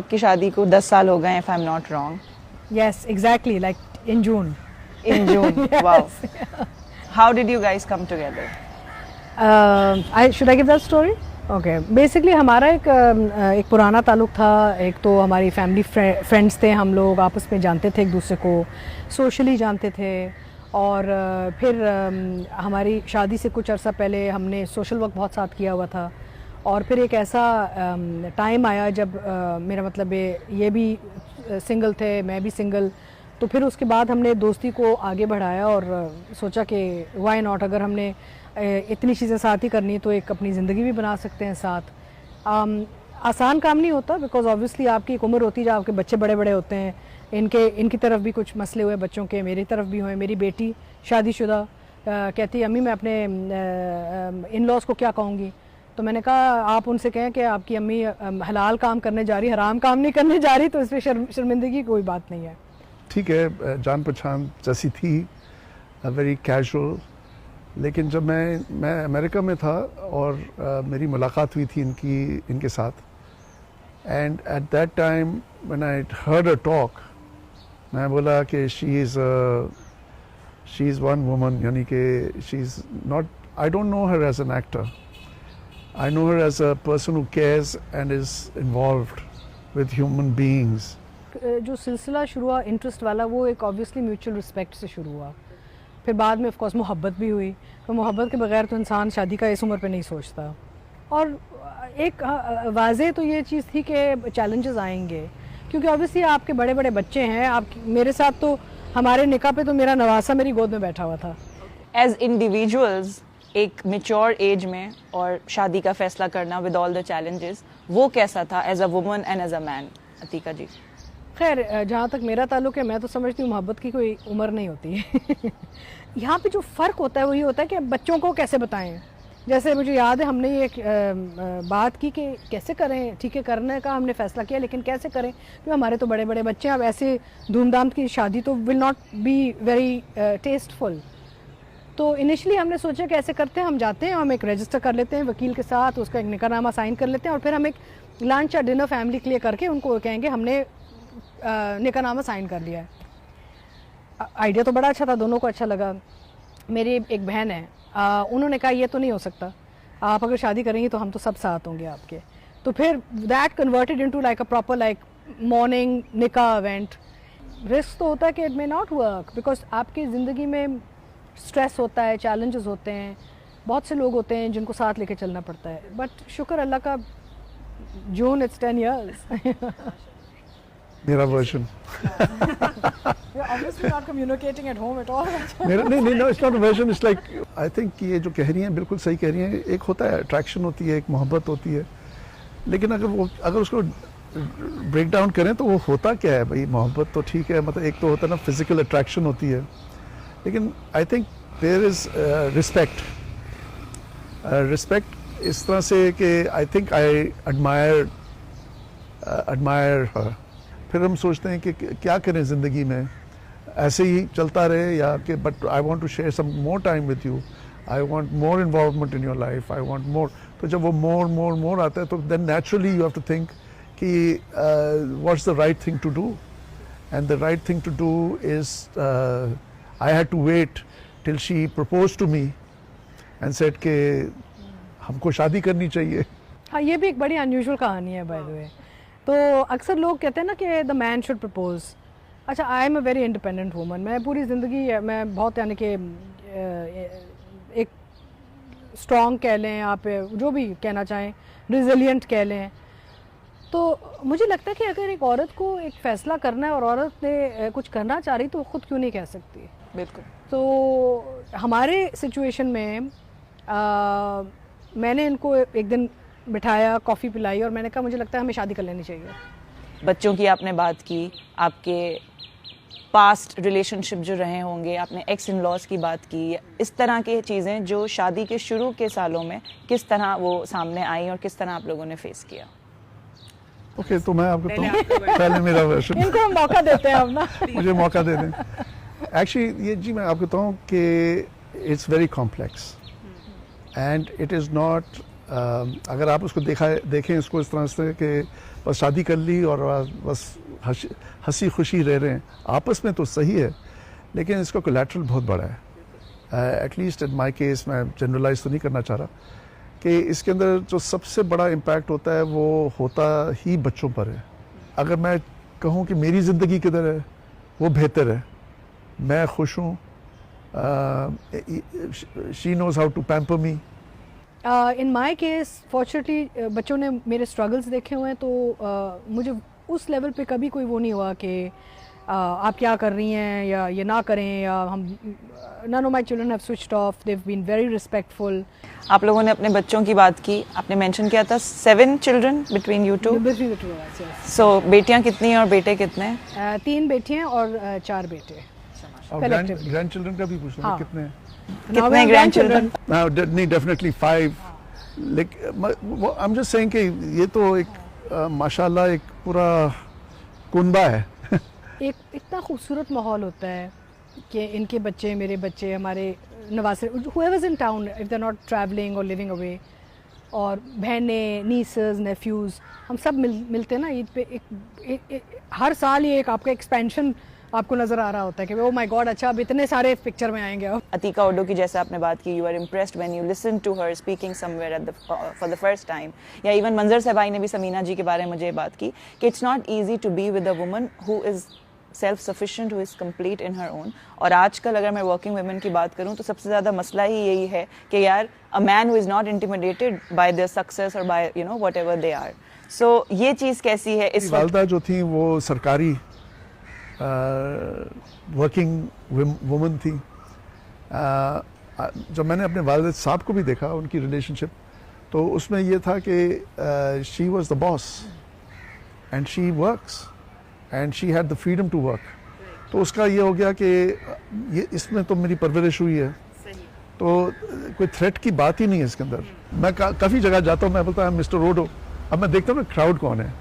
आपकी शादी को 10 साल हो गए, if I'm not wrong. Yes, exactly, like in June. In June. Yes. Wow. How did you guys come together? Should I give that story? Okay. Basically हमारा एक पुराना ताल्लुक था. एक तो हमारी फैमिली फ्रेंड्स थे, हम लोग आपस में जानते थे एक दूसरे को, सोशली जानते थे. और फिर हमारी शादी से कुछ अर्सा पहले हमने सोशल वर्क बहुत साथ किया हुआ था. और फिर एक ऐसा टाइम आया जब मेरा मतलब ये भी सिंगल थे, मैं भी सिंगल. तो फिर उसके बाद हमने दोस्ती को आगे बढ़ाया और सोचा कि वाई नॉट, अगर हमने इतनी चीज़ें साथ ही करनी तो एक अपनी ज़िंदगी भी बना सकते हैं साथ. आसान काम नहीं होता, बिकॉज ऑब्वियसली आपकी एक उम्र होती है जब आपके बच्चे बड़े बड़े होते हैं. इनकी तरफ भी कुछ मसले हुए बच्चों के, मेरी तरफ भी हुए. मेरी बेटी शादीशुदा कहती है अम्मी मैं अपने इन लॉज को क्या कहूँगी. तो मैंने कहा आप उनसे कहें कि आपकी अम्मी हलाल काम करने जा रही, हराम काम नहीं करने जा रही, तो इसमें शर्मिंदगी की कोई बात नहीं है. ठीक है, जान पहचान जैसी थी, वेरी कैजुअल. लेकिन जब मैं अमेरिका में था और मेरी मुलाकात हुई थी इनके साथ, and at that time when I heard a talk, मैं बोला कि शी इज़ वन वुमन, यानी कि she is not, I don't know her as an actor, I know her as a person who cares and is involved with human beings. जो सिलसिला शुरू हुआ interest वाला, वो एक ऑब्वियसली म्यूचुअल रिस्पेक्ट से शुरू हुआ. फिर बाद में ऑफ कोर्स मोहब्बत भी हुई. तो मोहब्बत के बगैर तो इंसान शादी का इस उम्र पे नहीं सोचता. और एक वाज़े तो ये चीज़ थी कि चैलेंजेस आएंगे, क्योंकि ऑब्वियसली आपके बड़े बड़े बच्चे हैं. आप मेरे साथ तो हमारे निकाह पे तो मेरा नवासा मेरी गोद में बैठा हुआ था. एज इंडिविजुअल्स एक मेच्योर एज में और शादी का फैसला करना विद ऑल द चैलेंजेस, वो कैसा था as a woman and as a man? Atika ji. खैर जहाँ तक मेरा ताल्लुक है, मैं तो समझती हूँ मोहब्बत की कोई उम्र नहीं होती है. यहाँ पे जो फ़र्क होता है वो ये होता है कि बच्चों को कैसे बताएं. जैसे मुझे याद है हमने ये एक बात की कि कैसे करें. ठीक है, करने का हमने फ़ैसला किया, लेकिन कैसे करें, क्योंकि हमारे तो बड़े बड़े बच्चे हैं. अब ऐसे धूमधाम की शादी तो will not be very tasteful. तो इनिशियली हमने सोचा कि ऐसे करते हैं, हम जाते हैं, हम एक रजिस्टर कर लेते हैं वकील के साथ, उसका एक निकाहनामा साइन कर लेते हैं, और फिर हम एक लंच या डिनर फैमिली के लिए करके उनको कहेंगे हमने निकाहनामा साइन कर लिया है. आइडिया तो बड़ा अच्छा था, दोनों को अच्छा लगा. मेरी एक बहन है, उन्होंने कहा ये तो नहीं हो सकता, आप अगर शादी करेंगी तो हम तो सब साथ होंगे आपके. तो फिर that converted into like a proper like morning निकाह इवेंट. रिस्क तो होता है कि it may not work, because आपकी ज़िंदगी में स्ट्रेस होता है, चैलेंजेस होते हैं, बहुत से लोग होते हैं जिनको साथ लेके चलना पड़ता है. बट शुक्र अल्लाह का, जून इट्स 10 years. मेरा version. You're obviously not communicating at home at all. नहीं, it's not a version. It's like, I think ये जो कह रही हैं बिल्कुल सही कह रही हैं. एक होता है अट्रैक्शन होती है, एक मोहब्बत होती है, लेकिन अगर उसको ब्रेक डाउन करें तो वो होता क्या है भाई. मोहब्बत तो ठीक है, मतलब एक तो होता है ना फिजिकल अट्रैक्शन होती है, लेकिन I think there is respect. Respect इस तरह से कि आई थिंक आई एडमायर हर. फिर हम सोचते हैं कि क्या करें ज़िंदगी में, ऐसे ही चलता रहे या कि but I want to share some more time with you, I want more involvement in your life, I want more. तो जब वो मोर आता है तो then naturally you have to think कि what's the right thing to do. And the right thing to do is I had to wait till she propose to me and said कि हमको शादी करनी चाहिए. हाँ, ये भी एक बड़ी अनयूजुअल कहानी है बाय द वे. तो अक्सर लोग कहते हैं ना कि द मैन शुड प्रपोज. अच्छा, I am a very independent woman. मैं पूरी ज़िंदगी मैं बहुत, यानी कि एक स्ट्रॉन्ग कह लें आप, जो भी कहना चाहें, रिजिलियंट कह लें. तो मुझे लगता है कि अगर एक औरत को एक फ़ैसला करना है और औरत ने कुछ करना चाह रही तो ख़ुद क्यों नहीं कह सकती. बिल्कुल. तो हमारे सिचुएशन में मैंने इनको एक दिन बिठाया, कॉफ़ी पिलाई, और मैंने कहा मुझे लगता है हमें शादी कर लेनी चाहिए. बच्चों की आपने बात की, आपके पास्ट रिलेशनशिप जो रहे होंगे, आपने एक्स इन लॉज की बात की, इस तरह की चीज़ें जो शादी के शुरू के सालों में किस तरह वो सामने आई और किस तरह आप लोगों ने फेस किया? ओके, तो मैं आपको पहले मेरा वर्जन. इनको हम मौका देते हैं अब ना. मुझे मौका दे दें. एक्चुअली ये जी मैं आपको बताऊँ कि it's very complex and it is not अगर आप उसको देखें इसको इस तरह से कि बस शादी कर ली और बस हंसी खुशी रह रहे हैं आपस में, तो सही है, लेकिन इसका कोलैटरल बहुत बड़ा है। एटलीस्ट इन माय केस, मैं जनरलाइज तो नहीं करना चाह रहा, कि इसके अंदर जो सबसे बड़ा इम्पैक्ट होता है वो होता ही बच्चों पर है। अगर मैं कहूँ कि मेरी ज़िंदगी किधर है, वो बेहतर है, मैं खुश हूँ, she knows how to pamper me. In my case fortunately बच्चों ने मेरे स्ट्रगल्स देखे हुए हैं, तो मुझे उस लेवल पे कभी कोई वो नहीं हुआ कि आप क्या कर रही हैं या ये ना करें, या हम none of my children have switched off, they've been very respectful. आप लोगों ने अपने बच्चों की बात की, आपने मेंशन किया था 7 children between you two. Between the two of us, yes. So बेटियां कितनी हैं और बेटे कितने हैं? 3 बेटियां और 4 बेटे। और Collectively. ग्रैंड चिल्ड्रन का भी पूछना हाँ। कितने हैं? कितने grandchildren? नहीं, डेफिनेटली 5, लेकिन आई एम जस्ट सेइंग कि ये तो एक माशाल्लाह एक पूरा कुनबा है। एक इतना खूबसूरत माहौल होता है कि इनके बच्चे, मेरे बच्चे, हमारे नवासे, whoever's in town if they're not traveling or living away, और बहनें, nieces, nephews, हम सब मिलते हैं ना ईद पे। एक हर साल ये एक आपका एक्सपेंशन आपको नज़र आ रहा होता है कि ओ माय गॉड, अच्छा अब इतने सारे पिक्चर में आएंगे अब। अतीका ओडो की जैसे आपने बात की, you are impressed when you listen to her speaking somewhere at the for the first time, या इवन मंजर सहबाई ने भी समीना जी के बारे में मुझे बात की कि it's not easy to be with a woman who is self sufficient, who is complete in her own. और आजकल अगर मैं वर्किंग वुमेन की बात करूं तो सबसे ज़्यादा मसला ही यही है कि यार a man who is not intimidated by their success और by you know whatever they are. So ये चीज़ कैसी है इस वालदा जो थी वो सरकारी वर्किंग वुमन थी। जब मैंने अपने वालिद साहब को भी देखा, उनकी रिलेशनशिप, तो उसमें ये था कि she was the boss and she works and she had the freedom to work. तो उसका ये हो गया कि ये इसमें तो मेरी परवरिश हुई है, तो कोई थ्रेट की बात ही नहीं है इसके अंदर। मैं काफ़ी जगह जाता हूँ, मैं बोलता हूँ मिस्टर रोडो, अब मैं देखता हूँ ना क्राउड कौन है,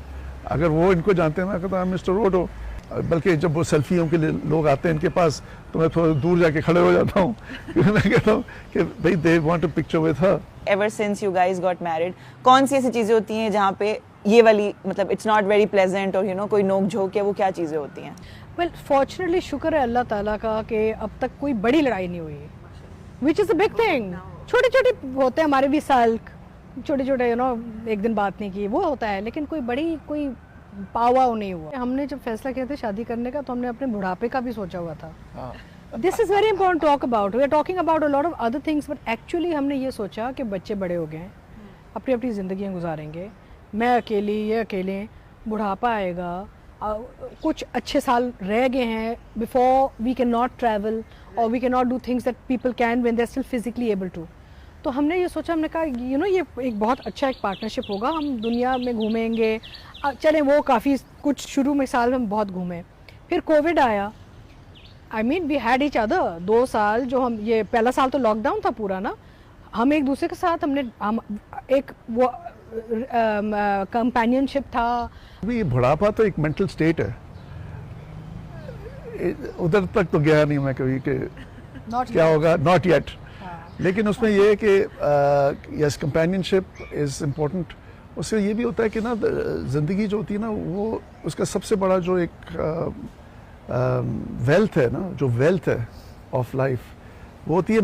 अगर वो इनको जानते हैं मैं कहता हूँ मिस्टर रोडो, बल्कि जब वो सेल्फियों के लिए लोग आते हैं इनके पास तो मैं थोड़ा दूर जाके खड़े हो जाता हूँ। मैं कहता हूँ कि भाई they want a picture with her. Ever since you guys got married, कौन सी ऐसी चीज़ें होती हैं जहाँ पे ये वाली मतलब इट्स नॉट वेरी प्लेजेंट और यू नो कोई नोक झोंक है, वो क्या चीज़ें होती हैं? वेल फॉर्चुनेटली शुक्र है अल्लाह ताला का कि अब तक कोई बड़ी लड़ाई नहीं हुई, which is a big thing. छोटे छोटे होते हैं हमारे भी साल, छोटे छोटे यू नो एक दिन बात नहीं की, वो होता है, लेकिन कोई बड़ी कोई पावा नहीं हुआ। हमने जब फैसला किया था शादी करने का तो हमने अपने बुढ़ापे का भी सोचा हुआ था। This is very important talk about, we are talking about a lot of other things, but actually हमने ये सोचा कि बच्चे बड़े हो गए हैं, अपनी अपनी ज़िंदगियाँ गुजारेंगे, मैं अकेली, ये अकेले, बुढ़ापा आएगा, कुछ अच्छे साल रह गए हैं before we can not travel और we can not do things that people can when they are still physically able to. तो हमने ये सोचा, हमने कहा यू नो ये एक बहुत अच्छा एक पार्टनरशिप होगा, हम दुनिया में घूमेंगे। चलें वो काफ़ी कुछ शुरू में साल में बहुत घूमे, फिर कोविड आया, I mean we had each other 2 साल, जो हम ये पहला साल तो लॉकडाउन था पूरा ना, हम एक दूसरे के साथ हम एक वो कंपेनियनशिप था। ये बुढ़ापा तो एक मेंटल स्टेट है, उधर तक तो गया नहीं मैं कभी कि क्या होगा, नॉट येट। लेकिन उसमें ये है कि यस कंपेनियनशिप इज़ इम्पोर्टेंट। उससे ये भी होता है कि ना ज़िंदगी जो होती है ना, वो उसका सबसे बड़ा जो एक वेल्थ है ना, जो वेल्थ है ऑफ लाइफ, वो होती है